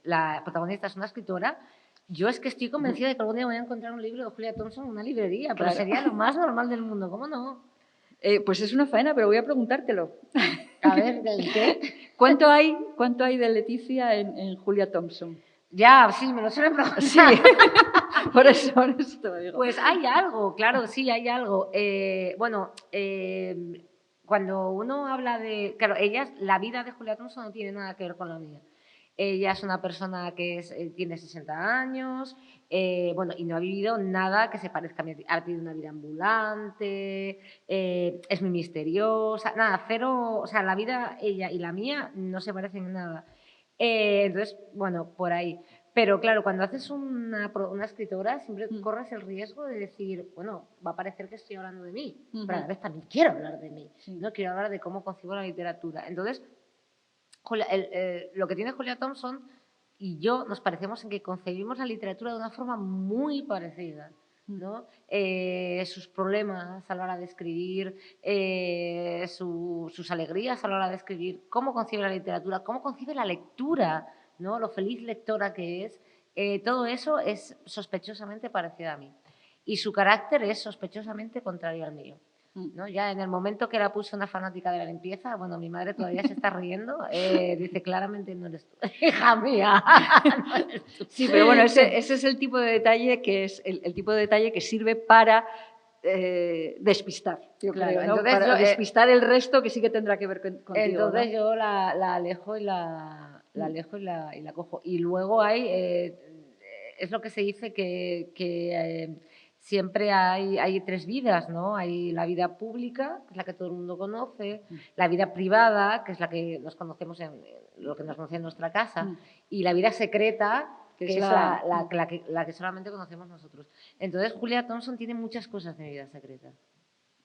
la protagonista es una escritora, yo es que estoy convencida de que algún día voy a encontrar un libro de Julia Thompson en una librería, pero sería lo más normal del mundo, ¿cómo no?
Pues es una faena, pero voy a preguntártelo.
A ver, ¿del qué?
¿Cuánto hay de Leticia en Julia Thompson?
Ya, sí, me lo suelen preguntar.
Sí, por eso te lo digo.
Pues hay algo, claro, sí, hay algo. Cuando uno habla de... Claro, la vida de Julia Thompson no tiene nada que ver con la mía. Ella es una persona que tiene 60 años, y no ha vivido nada que se parezca a mí. Ha tenido una vida ambulante, es muy misteriosa, nada, cero, o sea, la vida, ella y la mía, no se parecen en nada. Entonces, bueno, por ahí. Pero claro, cuando haces una escritora, siempre corres el riesgo de decir, bueno, va a parecer que estoy hablando de mí, pero a la vez también quiero hablar de mí, ¿no? Quiero hablar de cómo concibo la literatura. Entonces, lo que tiene Julia Thompson y yo nos parecemos en que concebimos la literatura de una forma muy parecida, ¿no? Sus problemas a la hora de escribir, sus alegrías a la hora de escribir, cómo concibe la literatura, cómo concibe la lectura, ¿no? Lo feliz lectora que es, todo eso es sospechosamente parecido a mí. Y su carácter es sospechosamente contrario al mío, ¿no? Ya en el momento que la puse una fanática de la limpieza, bueno, mi madre todavía se está riendo, dice, claramente no eres tú, hija mía. No eres tú.
Sí, pero bueno, ese es el tipo de detalle que es el tipo de detalle que sirve para despistar, yo creo, ¿no?
Entonces
para despistar el resto que sí que tendrá que ver contigo.
Entonces,
¿no?
yo la alejo y la cojo. Y luego es lo que se dice que siempre hay tres vidas, ¿no? Hay la vida pública, que es la que todo el mundo conoce, la vida privada, que es la que nos conocemos lo que nos conoce en nuestra casa, y la vida secreta, que es la que solamente conocemos nosotros. Entonces, Julia Thompson tiene muchas cosas de vida secreta.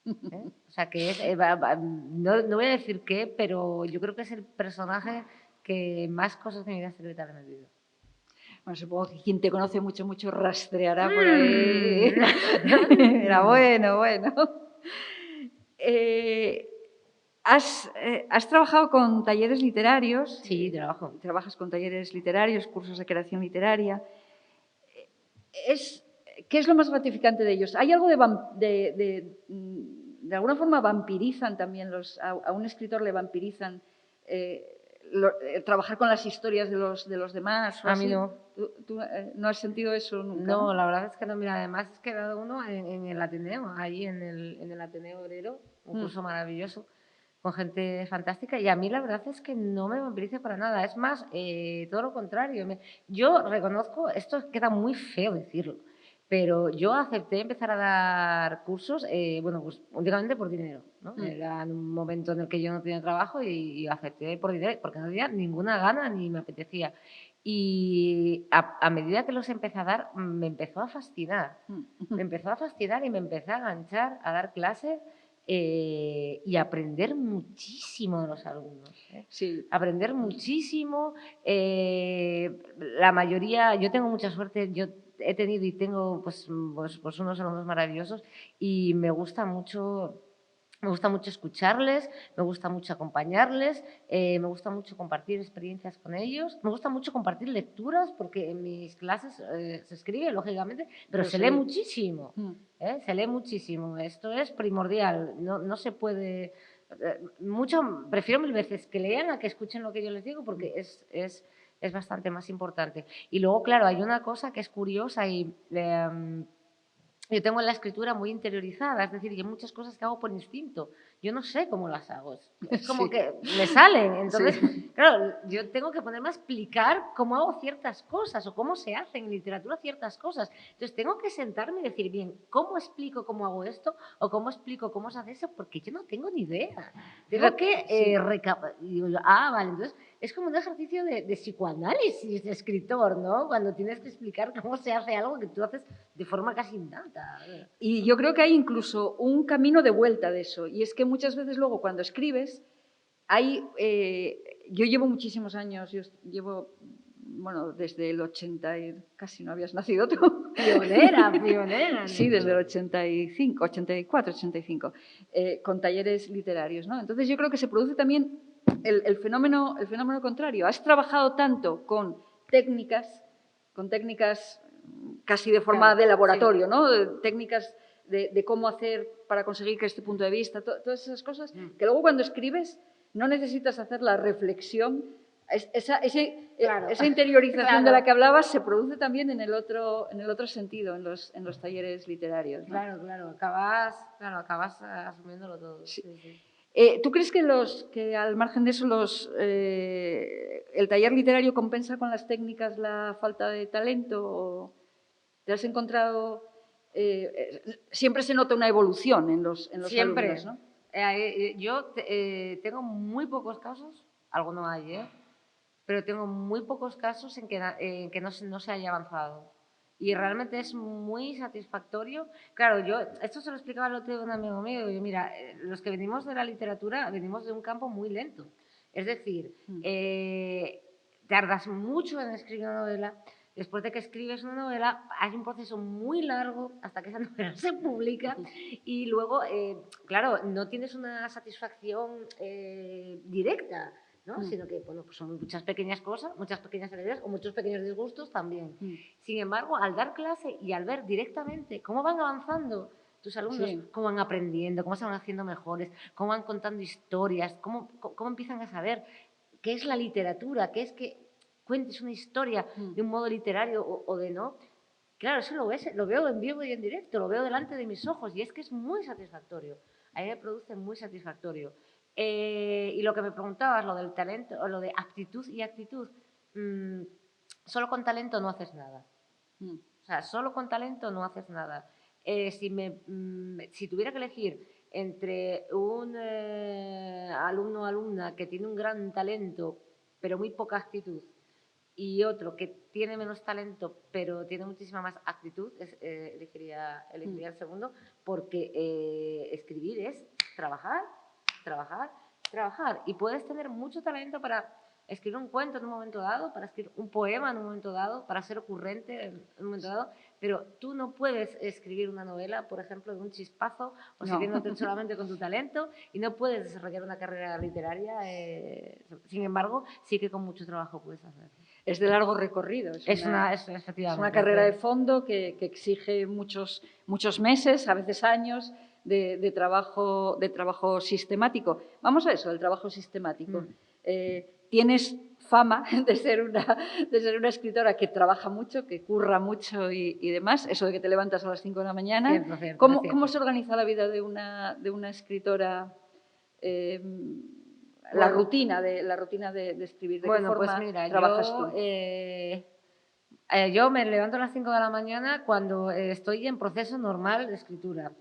O sea, que no voy a decir qué, pero yo creo que es el personaje que más cosas de mi vida secreta le ha metido.
Bueno, supongo que quien te conoce mucho, mucho rastreará por ahí. Era bueno. ¿Has trabajado con talleres literarios?
Sí, trabajo.
Trabajas con talleres literarios, cursos de creación literaria. ¿Qué es lo más gratificante de ellos? ¿Hay algo de alguna forma vampirizan también a un escritor le vampirizan trabajar con las historias de los demás?
A mí no.
¿Tú no has sentido eso nunca?
No, la verdad es que no. Mira, además es que he dado uno en el Ateneo, ahí en el Ateneo Obrero, un curso maravilloso, con gente fantástica, y a mí la verdad es que no me vampiriza para nada. Es más, todo lo contrario. Yo reconozco, esto queda muy feo decirlo, pero yo acepté empezar a dar cursos, pues únicamente por dinero, ¿no? Era en un momento en el que yo no tenía trabajo y acepté por dinero, porque no tenía ninguna gana ni me apetecía. Y a medida que los empecé a dar, me empezó a fascinar. Me empezó a fascinar y me empecé a enganchar a dar clases y aprender muchísimo de los alumnos.
Sí.
Aprender muchísimo. La mayoría, yo tengo mucha suerte, yo he tenido y tengo pues unos alumnos maravillosos y me gusta mucho Me gusta mucho escucharles, me gusta mucho acompañarles, me gusta mucho compartir experiencias con ellos, me gusta mucho compartir lecturas, porque en mis clases se escribe, lógicamente, pero se lee muchísimo, se lee muchísimo. Esto es primordial, no se puede... prefiero 1000 veces que lean a que escuchen lo que yo les digo, porque es bastante más importante. Y luego, claro, hay una cosa que es curiosa y... yo tengo la escritura muy interiorizada, es decir, hay muchas cosas que hago por instinto. Yo no sé cómo las hago, es como que me salen. Entonces, claro, yo tengo que ponerme a explicar cómo hago ciertas cosas o cómo se hacen en literatura ciertas cosas. Entonces, tengo que sentarme y decir, bien, ¿cómo explico cómo hago esto o cómo explico cómo se hace eso? Porque yo no tengo ni idea. Tengo que y digo yo, vale, entonces es como un ejercicio de psicoanálisis de escritor, ¿no? Cuando tienes que explicar cómo se hace algo que tú haces de forma casi innata.
Y yo creo que hay incluso un camino de vuelta de eso, y es que muchas veces luego cuando escribes, yo llevo muchísimos años, yo llevo, bueno, desde el 80, casi no habías nacido tú.
Pionera.
Sí, desde el 85, 84, 85, con talleres literarios, ¿no? Entonces yo creo que se produce también el fenómeno contrario. Has trabajado tanto con técnicas casi de forma de laboratorio, ¿no? Técnicas de cómo hacer para conseguir que este punto de vista, todas esas cosas, que luego cuando escribes no necesitas hacer la reflexión. Esa interiorización de la que hablabas se produce también en el otro sentido, en los talleres literarios, ¿no?
Claro, acabas asumiéndolo todo. Sí.
¿Tú crees que al margen de eso el taller literario compensa con las técnicas la falta de talento? ¿O te has encontrado? Siempre se nota una evolución en los alumnos, ¿no?
Yo tengo muy pocos casos, algo no hay, pero tengo muy pocos casos en que no se haya avanzado. Y realmente es muy satisfactorio. Claro, esto se lo explicaba el otro día a un amigo mío. Yo, mira, los que venimos de la literatura venimos de un campo muy lento. Es decir, tardas mucho en escribir una novela. Después de que escribes una novela, hay un proceso muy largo hasta que esa novela se publica y luego, claro, no tienes una satisfacción directa, ¿no? Sino que, bueno, pues son muchas pequeñas cosas, muchas pequeñas alegrías o muchos pequeños disgustos también. Sin embargo, al dar clase y al ver directamente cómo van avanzando tus alumnos, cómo van aprendiendo, cómo se van haciendo mejores, cómo van contando historias, cómo empiezan a saber qué es la literatura, qué es que cuentes una historia de un modo literario o de no. Claro, eso lo veo en vivo y en directo, lo veo delante de mis ojos y es que es muy satisfactorio. A mí me produce muy satisfactorio. Y lo que me preguntabas, lo del talento, o lo de aptitud y actitud, solo con talento no haces nada. O sea, solo con talento no haces nada. Si tuviera que elegir entre un alumno o alumna que tiene un gran talento, pero muy poca actitud, y otro que tiene menos talento, pero tiene muchísima más actitud, elegiría el segundo, porque escribir es trabajar. Y puedes tener mucho talento para escribir un cuento en un momento dado, para escribir un poema en un momento dado, para ser ocurrente en un momento dado, pero tú no puedes escribir una novela, por ejemplo, de un chispazo o sirviéndote solamente con tu talento y no puedes desarrollar una carrera literaria. Sin embargo, sí que con mucho trabajo puedes hacerlo.
Es de largo recorrido. Es una carrera de fondo que exige muchos meses, a veces años, de trabajo sistemático. Vamos a eso, el trabajo sistemático. Tienes fama de ser una escritora que trabaja mucho, que curra mucho y demás. Eso de que te levantas a las 5 de la mañana.
Cierto.
¿Cómo se organiza la vida de una escritora? La rutina de escribir. ¿De qué forma
pues mira,
trabajas tú?
Yo me levanto a las 5 de la mañana cuando estoy en proceso normal de escritura.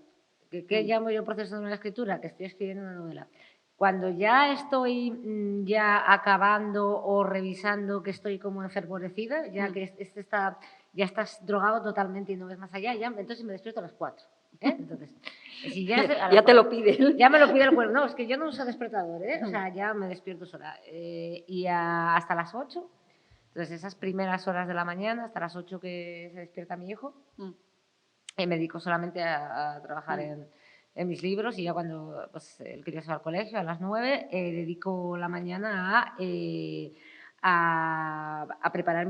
¿Qué llamo yo proceso normal de escritura? Que estoy escribiendo una novela. Cuando ya estoy ya acabando o revisando que estoy como enfervorecida, ya que ya estás drogado totalmente y no ves más allá, entonces me despierto a las 4. Entonces, si
ya te lo pide.
Ya me lo pide el cuerpo. No, es que yo no uso despertador, o sea, ya me despierto sola. Y hasta las 8, entonces esas primeras horas de la mañana, hasta las 8 que se despierta mi hijo, me dedico solamente a trabajar en mis libros, y ya cuando pues, él quería ir al colegio a las 9, dedico la mañana a preparar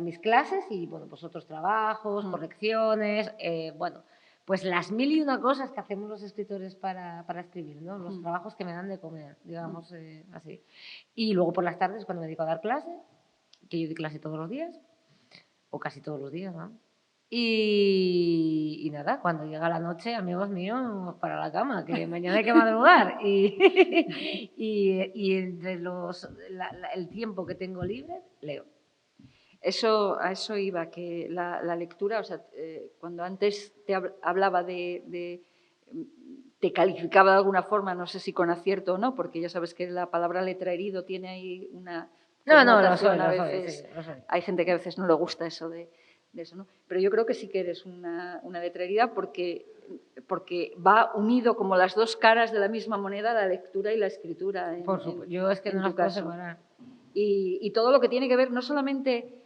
mis clases y, bueno, pues otros trabajos, correcciones, bueno, pues las 1001 cosas que hacemos los escritores para escribir, ¿no? Los trabajos que me dan de comer, digamos, así. Y luego por las tardes, cuando me dedico a dar clase, que yo doy clase todos los días, o casi todos los días, ¿no? Y nada, cuando llega la noche, amigos míos, para la cama, que mañana hay que madrugar. Y entre el tiempo que tengo libre, leo.
A eso iba, que la lectura, o sea, cuando antes te hablaba te calificaba de alguna forma, no sé si con acierto o no, porque ya sabes que la palabra letra herido tiene ahí una connotación a veces.
Lo soy.
Hay gente que a veces no le gusta eso de eso, ¿no? Pero yo creo que sí que eres una letra herida porque va unido como las dos caras de la misma moneda, la lectura y la escritura.
Por supuesto, yo es que no las puedo separar. Y
todo lo que tiene que ver, no solamente,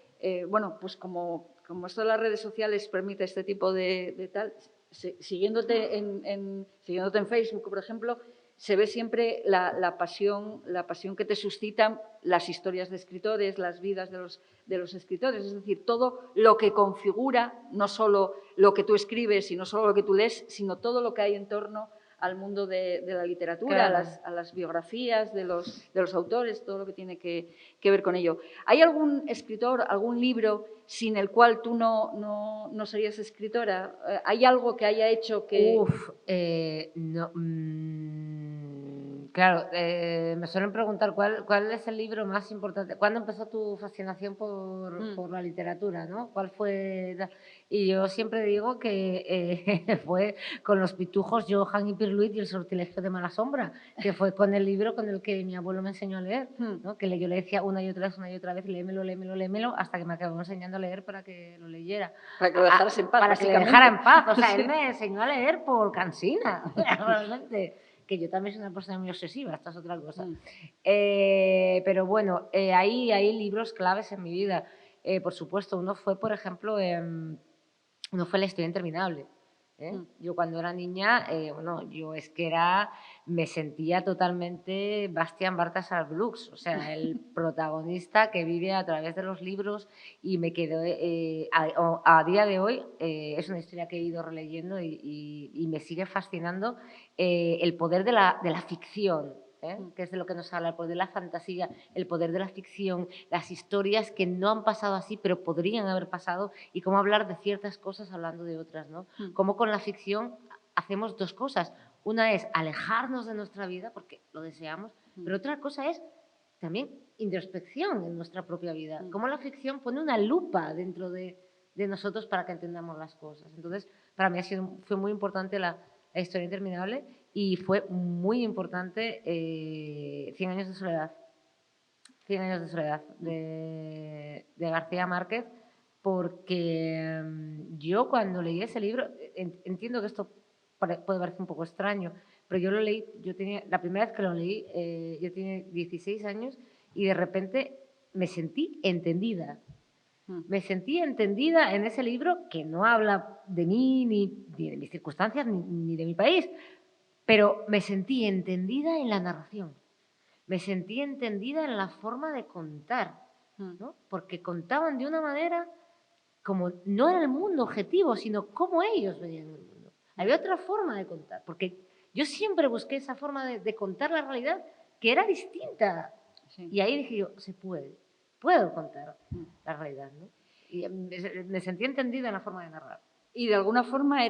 bueno, pues como esto de las redes sociales permite este tipo de tal, siguiéndote en Facebook, por ejemplo, se ve siempre la pasión que te suscitan las historias de escritores, las vidas de los escritores. Es decir, todo lo que configura, no solo lo que tú escribes y no solo lo que tú lees, sino todo lo que hay en torno al mundo de la literatura,
claro,
a las biografías de los autores, todo lo que tiene que ver con ello. ¿Hay algún escritor, algún libro sin el cual tú no serías escritora? ¿Hay algo que haya hecho que...?
No, claro, me suelen preguntar cuál es el libro más importante. ¿Cuándo empezó tu fascinación por la literatura, ¿no? ¿Cuál fue? Y yo siempre digo que fue con Los pitujos, Johan y Pirluit y El sortilegio de mala sombra, que fue con el libro con el que mi abuelo me enseñó a leer, ¿no? Que yo le decía una y otra vez, léemelo, hasta que me acabó enseñando a leer para que lo leyera.
Para que lo dejaras en paz,
para que lo dejara en paz. O sea, él me enseñó a leer por cansina, realmente. Que yo también soy una persona muy obsesiva, esta es otra cosa. Pero bueno, hay libros claves en mi vida. Por supuesto, uno fue, por ejemplo, La historia interminable. Yo cuando era niña, yo es que me sentía totalmente Bastian Bartasar Brooks, o sea, el protagonista que vive a través de los libros, y me quedó, a día de hoy, es una historia que he ido releyendo y me sigue fascinando el poder de la ficción. Que es de lo que nos habla, el poder de la fantasía, el poder de la ficción, las historias que no han pasado así, pero podrían haber pasado, y cómo hablar de ciertas cosas hablando de otras, ¿no? Cómo con la ficción hacemos dos cosas. Una es alejarnos de nuestra vida, porque lo deseamos, pero otra cosa es también introspección en nuestra propia vida. Cómo la ficción pone una lupa dentro de nosotros para que entendamos las cosas. Entonces, para mí fue muy importante la historia interminable. Y fue muy importante 100 años de soledad. 100 años de soledad de García Márquez, porque yo cuando leí ese libro, entiendo que esto puede parecer un poco extraño, pero yo lo leí, la primera vez que lo leí, yo tenía 16 años y de repente me sentí entendida. Me sentí entendida en ese libro que no habla de mí, ni de mis circunstancias, ni de mi país, pero me sentí entendida en la narración, me sentí entendida en la forma de contar, ¿no? Porque contaban de una manera como no era el mundo objetivo, sino cómo ellos veían el mundo. Había otra forma de contar, porque yo siempre busqué esa forma de contar la realidad que era distinta. Sí. Y ahí dije yo, puedo contar la realidad, ¿no? Y me sentí entendida en la forma de narrar.
Y de alguna forma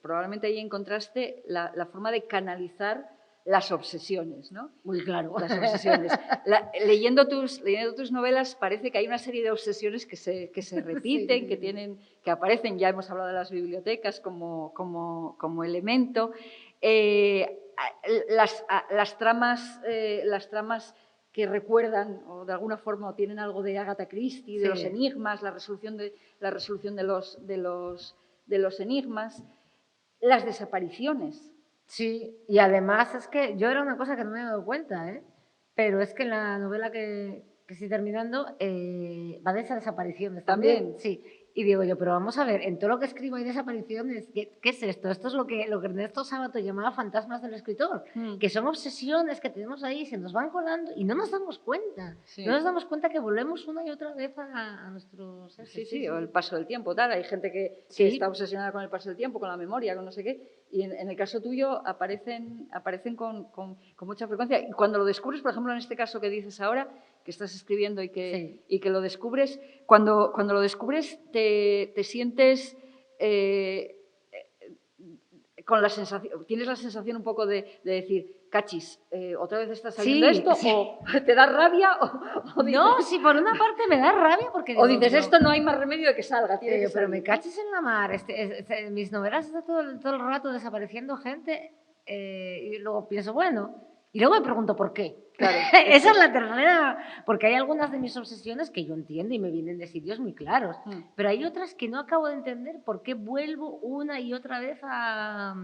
probablemente ahí encontraste la forma de canalizar las obsesiones, ¿no?
Muy claro.
Las obsesiones. Leyendo tus novelas parece que hay una serie de obsesiones que se repiten, sí. que aparecen, ya hemos hablado de las bibliotecas como elemento. Las tramas que recuerdan o de alguna forma tienen algo de Agatha Christie, de sí. Los enigmas, la resolución de los enigmas, las desapariciones.
Sí, y además es que yo era una cosa que no me he dado cuenta, pero es que en la novela que estoy terminando va de esas desapariciones también. Sí, Y digo yo, pero vamos a ver, en todo lo que escribo hay desapariciones. ¿Qué es esto? Esto es lo que Ernesto Sábato llamaba fantasmas del escritor, que son obsesiones que tenemos ahí, se nos van colando y no nos damos cuenta. Sí. No nos damos cuenta que volvemos una y otra vez a nuestros...
Sí, o el paso del tiempo, tal. Hay gente que está obsesionada con el paso del tiempo, con la memoria, con no sé qué. Y en el caso tuyo aparecen con mucha frecuencia. Y cuando lo descubres, por ejemplo, en este caso que dices ahora, que estás escribiendo y que lo descubres, cuando lo descubres te sientes con la sensación, tienes la sensación un poco de decir, cachis, ¿otra vez está saliendo esto? ¿O te da rabia? O dices,
no, sí, por una parte me da rabia porque...
Digo, o dices, esto no hay más remedio de que salga, tiene que salir.
Pero me cachis en la mar. En mis novelas está todo el rato desapareciendo gente y luego pienso, bueno... Y luego me pregunto por qué. Claro, esa es la tercera, porque hay algunas de mis obsesiones que yo entiendo y me vienen de sitios muy claros, pero hay otras que no acabo de entender por qué vuelvo una y otra vez a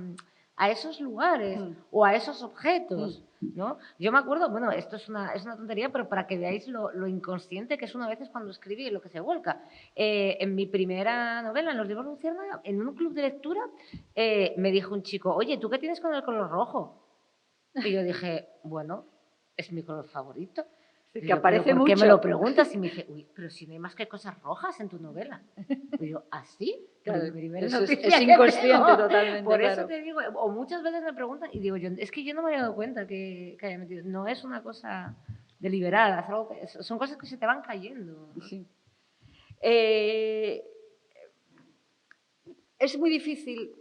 esos lugares o a esos objetos, ¿no? Yo me acuerdo, bueno, esto es una tontería, pero para que veáis lo inconsciente que es una vez cuando escribí y lo que se vuelca. En mi primera novela, en Los libros de Luciérnaga, en un club de lectura, me dijo un chico, oye, ¿tú qué tienes con el color rojo? Y yo dije, bueno, es mi color favorito.
Que aparece mucho.
¿Por qué me lo preguntas? Y me dice, uy, pero si no hay más que cosas rojas en tu novela. Y yo, ¿así?
Claro, eso es inconsciente totalmente.
Por eso te digo, o muchas veces me preguntan y digo, es que yo no me había dado cuenta que haya metido. No es una cosa deliberada, es algo son cosas que se te van cayendo, ¿no?
Sí. Es muy difícil.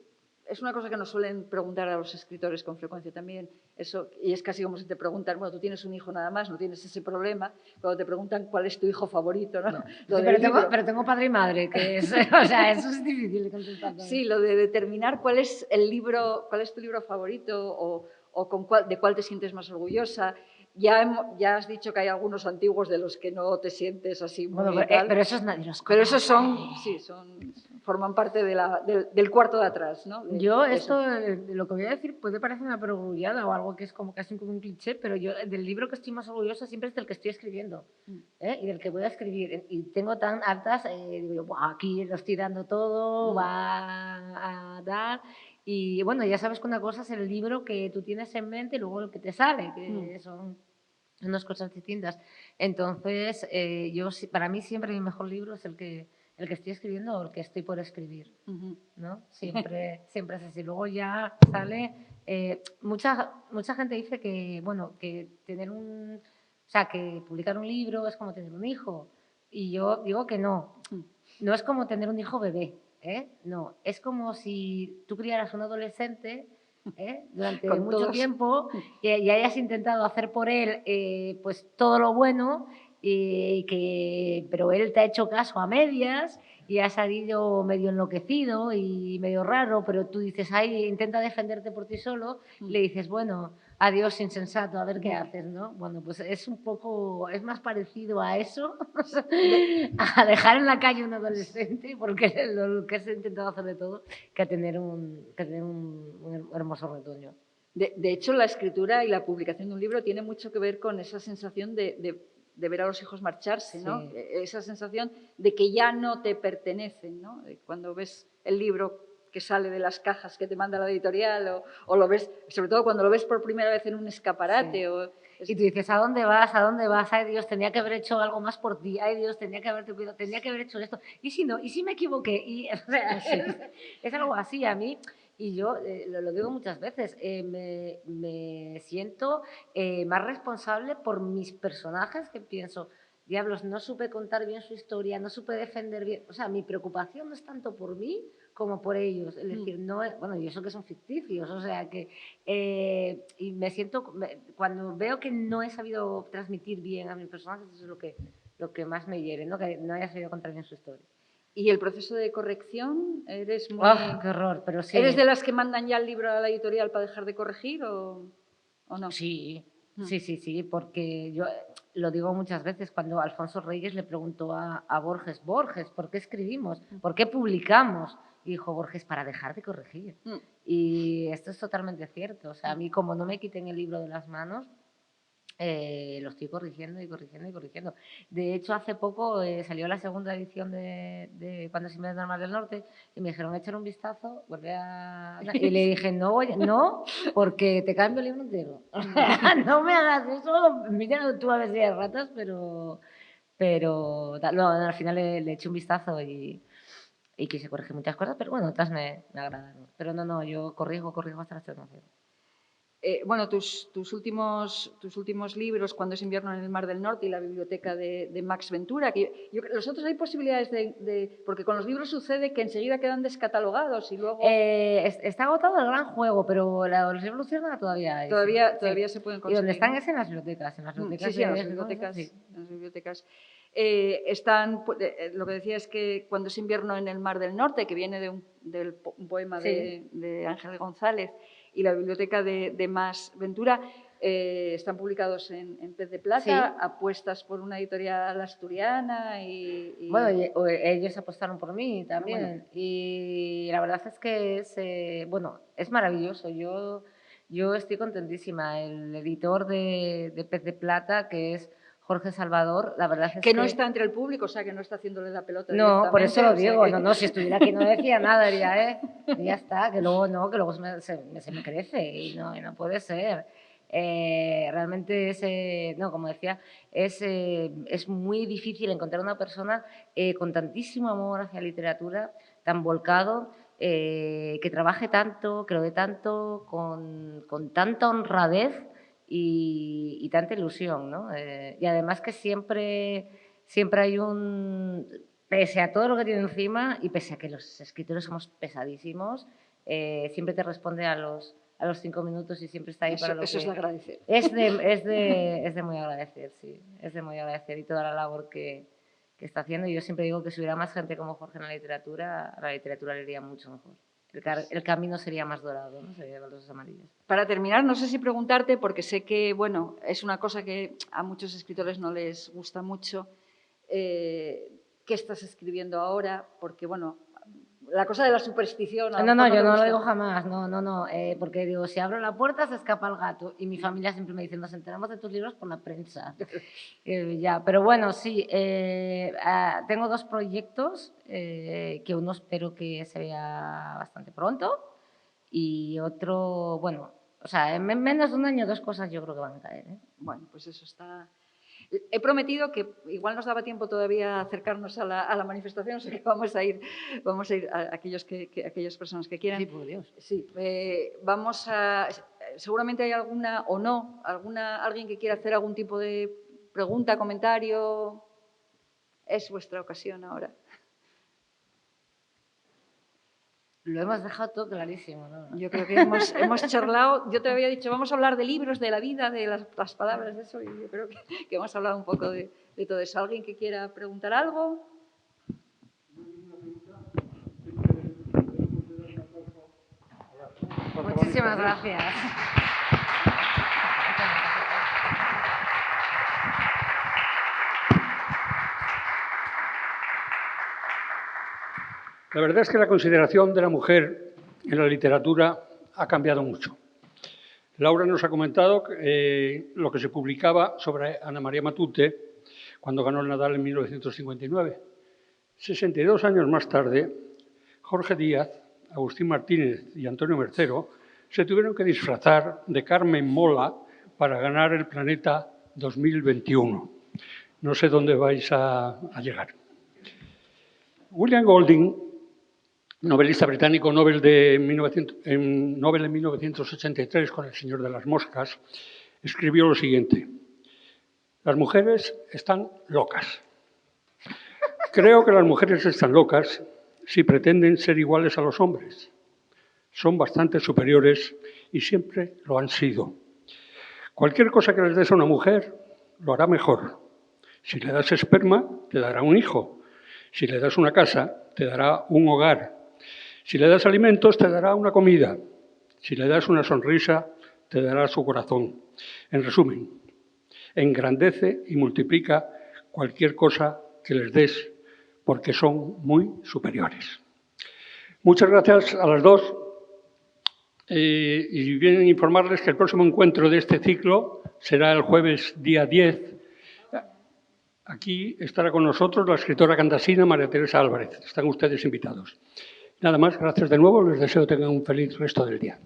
Es una cosa que nos suelen preguntar a los escritores con frecuencia también, eso, y es casi como si te preguntan, bueno, tú tienes un hijo nada más, no tienes ese problema, cuando te preguntan cuál es tu hijo favorito, ¿no?
Pero tengo padre y madre, que es, o sea, eso es difícil de contestar.
Sí, lo de determinar cuál es tu libro favorito o de cuál te sientes más orgullosa. Ya has dicho que hay algunos antiguos de los que no te sientes así muy
pero esos nadie los conoce.
Pero esos forman parte del cuarto de atrás, ¿no?
Yo lo que voy a decir puede parecer una perogrullada o algo que es como casi como un cliché, pero yo del libro que estoy más orgullosa siempre es del que estoy escribiendo y del que voy a escribir. Y tengo tan altas, digo yo, aquí lo estoy dando todo, va a dar... Y bueno, ya sabes que una cosa es el libro que tú tienes en mente y luego el que te sale, que son unas cosas distintas. Entonces, para mí siempre mi mejor libro es el que estoy escribiendo o el que estoy por escribir, ¿no? Siempre es así. Luego ya sale... mucha gente dice que, bueno, que que publicar un libro es como tener un hijo. Y yo digo que no. No es como tener un hijo bebé. No, es como si tú criaras un adolescente durante mucho tiempo y hayas intentado hacer por él pues todo lo bueno, pero él te ha hecho caso a medias y ha salido medio enloquecido y medio raro, pero tú dices, ay, intenta defenderte por ti solo, y le dices, bueno, adiós insensato, a ver qué haces, ¿no? Bueno, pues es más parecido a eso, a dejar en la calle un adolescente, porque lo que has intentado hacer de todo, que a tener un hermoso retoño.
De hecho, la escritura y la publicación de un libro tiene mucho que ver con esa sensación de ver a los hijos marcharse, ¿no? Sí. Esa sensación de que ya no te pertenecen, ¿no? Cuando ves el libro que sale de las cajas que te manda la editorial o lo ves, sobre todo cuando lo ves por primera vez en un escaparate.
Sí. Y tú dices, ¿a dónde vas? ¿A dónde vas? Ay, Dios, tenía que haber hecho algo más por ti. Ay, Dios, tenía que haberte cuidado, tenía que haber hecho esto. ¿Y si no? ¿Y si me equivoqué? Y, o sea, es algo así a mí. Y yo lo digo muchas veces, me siento más responsable por mis personajes, que pienso, diablos, no supe contar bien su historia, no supe defender bien. O sea, mi preocupación no es tanto por mí como por ellos. Es decir, no es, bueno, y eso que son ficticios, o sea, que... y me siento, cuando veo que no he sabido transmitir bien a mis personajes, eso es lo que más me hiere, ¿no? Que no haya sabido contar bien su historia.
¿Y el proceso de corrección? ¿Eres muy...
¡Oh, qué horror! Pero sí.
¿Eres de las que mandan ya el libro a la editorial para dejar de corregir o no?
Sí, sí, porque yo lo digo muchas veces cuando Alfonso Reyes le preguntó a Borges, ¿por qué escribimos? ¿Por qué publicamos? Y dijo Borges, para dejar de corregir. Y esto es totalmente cierto. O sea, a mí como no me quiten el libro de las manos, lo estoy corrigiendo y corrigiendo y corrigiendo. De hecho, hace poco salió la segunda edición de Cuando se invierno en el Mar del Norte y me dijeron, echar un vistazo, y le dije, no, porque te cambio el libro entero. No me hagas eso, mira tú a ver si hay ratas, pero no, al final le eché un vistazo y quise corregir muchas cosas, pero bueno, otras me agradaron. Pero no, yo corrijo hasta la extenuación.
Bueno, tus últimos libros, Cuando es invierno en el Mar del Norte y la biblioteca de Max Ventura, los otros hay posibilidades porque con los libros sucede que enseguida quedan descatalogados y luego...
Está agotado el Gran Juego, pero los libros Luciérnaga todavía hay.
Todavía se pueden conseguir.
Y donde están es en las bibliotecas. En las bibliotecas,
sí, en las bibliotecas. Están, lo que decía es que Cuando es invierno en el Mar del Norte, que viene de un poema de Ángel González, y la biblioteca de Max Ventura, están publicados en Pez de Plata, apuestas por una editorial asturiana y...
Bueno, ellos apostaron por mí también. Bueno. Y la verdad es que es maravilloso. Yo estoy contentísima. El editor de Pez de Plata, que es Jorge Salvador, la verdad es
que no está entre el público, o sea, que no está haciéndole la pelota.
No, por eso lo digo. No, si estuviera aquí no decía nada, diría, ya está, que luego se me crece y no puede ser. Realmente como decía, es muy difícil encontrar una persona con tantísimo amor hacia la literatura, tan volcado, que trabaje tanto, que lo dé tanto, con tanta honradez y tanta ilusión, ¿no? Y además que siempre hay pese a todo lo que tiene encima y pese a que los escritores somos pesadísimos, siempre te responde a los 5 minutos y siempre está ahí para lo que...
Eso es de agradecer.
Es de muy agradecer, sí. Es de muy agradecer y toda la labor que está haciendo. Y yo siempre digo que si hubiera más gente como Jorge en la literatura le iría mucho mejor. El camino sería más dorado, ¿no? Sería de los amarillos.
Para terminar, no sé si preguntarte, porque sé que, bueno, es una cosa que a muchos escritores no les gusta mucho, ¿qué estás escribiendo ahora? Porque, bueno, la cosa de la superstición...
No, yo no lo digo jamás, no, porque digo, si abro la puerta se escapa el gato y mi familia siempre me dice, nos enteramos de tus libros por la prensa. Pero bueno, sí, tengo 2 proyectos, que uno espero que se vea bastante pronto y otro, bueno, o sea, en menos de un año 2 cosas yo creo que van a caer.
Bueno, pues eso está... He prometido que igual nos daba tiempo todavía a acercarnos a la manifestación, o sea que vamos a ir a aquellas personas que quieran.
Sí, por Dios.
Sí, seguramente hay alguien que quiera hacer algún tipo de pregunta, comentario. Es vuestra ocasión ahora.
Lo hemos dejado todo clarísimo, ¿no?
Yo creo que hemos charlado. Yo te había dicho, vamos a hablar de libros, de la vida, de las palabras, de eso, y yo creo que hemos hablado un poco de todo eso. ¿Alguien que quiera preguntar algo?
Muchísimas gracias.
La verdad es que la consideración de la mujer en la literatura ha cambiado mucho. Laura nos ha comentado lo que se publicaba sobre Ana María Matute cuando ganó el Nadal en 1959. 62 años más tarde, Jorge Díaz, Agustín Martínez y Antonio Mercero se tuvieron que disfrazar de Carmen Mola para ganar el Planeta 2021. No sé dónde vais a llegar. William Golding, novelista británico, Nobel en 1983 con El Señor de las Moscas, escribió lo siguiente: las mujeres están locas. Creo que las mujeres están locas si pretenden ser iguales a los hombres. Son bastante superiores y siempre lo han sido. Cualquier cosa que les des a una mujer, lo hará mejor. Si le das esperma, te dará un hijo. Si le das una casa, te dará un hogar. Si le das alimentos, te dará una comida. Si le das una sonrisa, te dará su corazón. En resumen, engrandece y multiplica cualquier cosa que les des, porque son muy superiores. Muchas gracias a las dos. Y vienen a informarles que el próximo encuentro de este ciclo será el jueves día 10. Aquí estará con nosotros la escritora candasina María Teresa Álvarez. Están ustedes invitados. Nada más, gracias de nuevo. Les deseo que tengan un feliz resto del día.